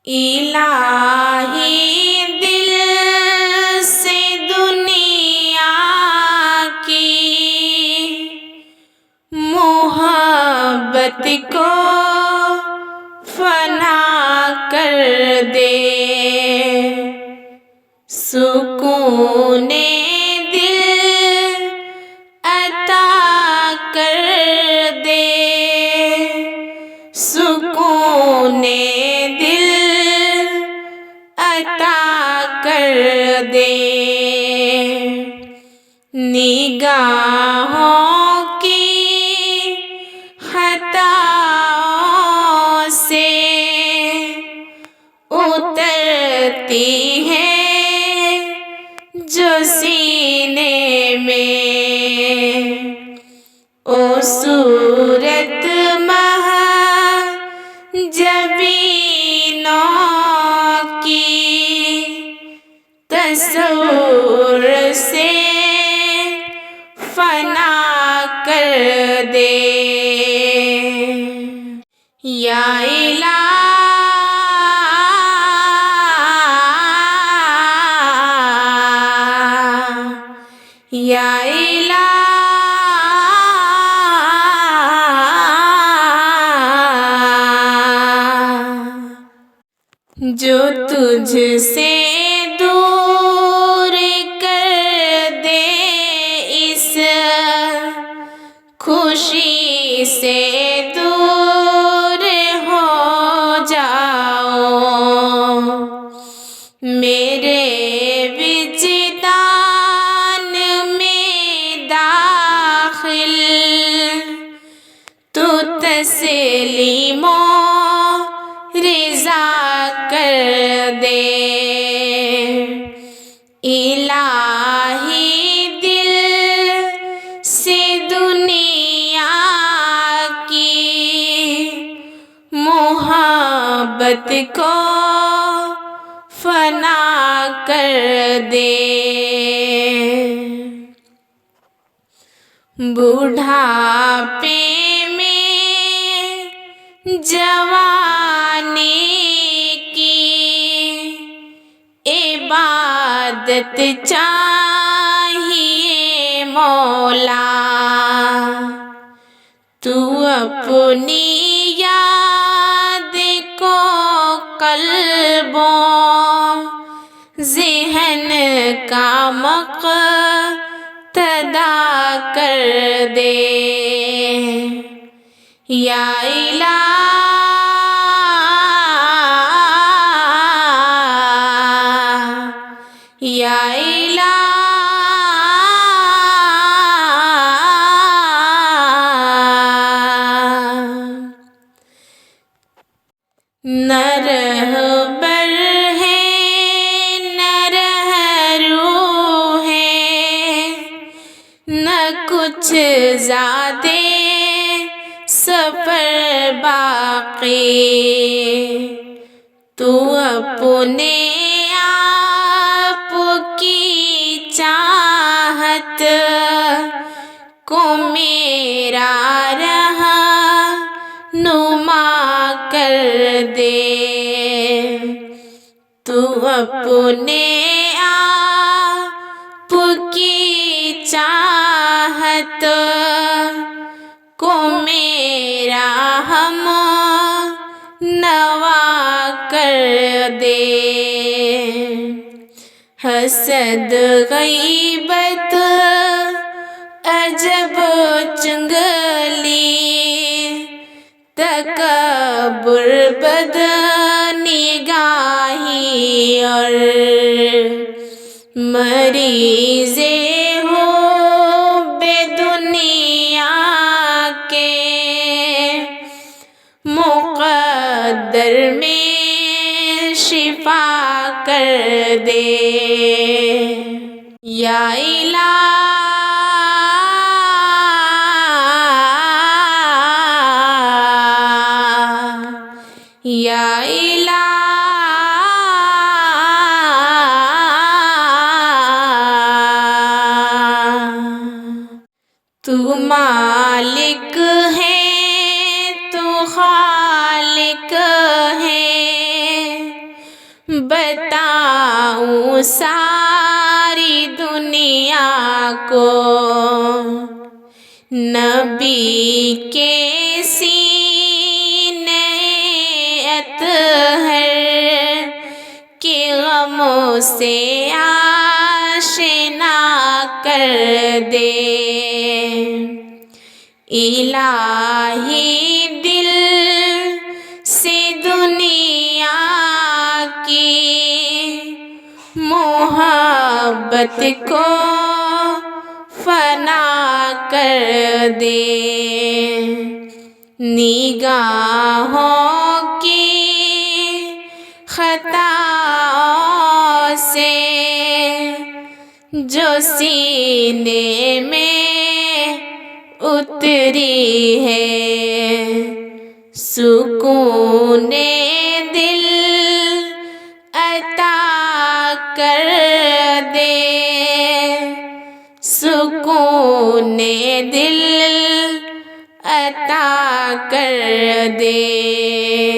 الہی دل سے دنیا کی محبت کو فنا کر دے، سکون دل عطا کر دے، سکون دل عطا کر دے، نگاہوں کی خطاؤں سے اترتی ہے جو سینے میں، او صورت مہجبینوں کی تصور سے فنا کر دے، یا الہ یا الہ جو تجھ سے دور کر دے اس خوشی سے دور ہو جاؤ، میرے وجدان میں داخل تو تسلیم و رضا کر دے، الہی دل سے دنیا کی محبت کو فنا کر دے، بڑھاپے میں جوانی کی عبادت چاہیے مولا، تو اپنی یاد کو قلب و ذہن کا مقتدا کر دے، یا الہ یا الہ نہ رہبر ہے نہ رہرو ہے، نہ کچھ زیادہ سفر باقی، تو اپنے آپ کی چاہت کو میرا رہنما کر دے، تو اپنے آپ کی چاہت کو میرا ہم نوا کر دے، حسد غیبت عجب چنگلی، تکبر بد نگاہی اور مریض ہو بے دنیا کے مقدر میں شفا کر دے، یا الہ یا الہ تو مالک ہے تو خالق ہے، بتاؤں ساری دنیا کو، نبی کے سینے اطہر کے غموں سے آشنا کر دے۔ الہی دل سے دنیا کی محبت کو فنا کر دے، نگاہوں کی خطاؤں سے جو سینے میں اتری ہے، سکون دل عطا کر دے، سکون دل عطا کر دے۔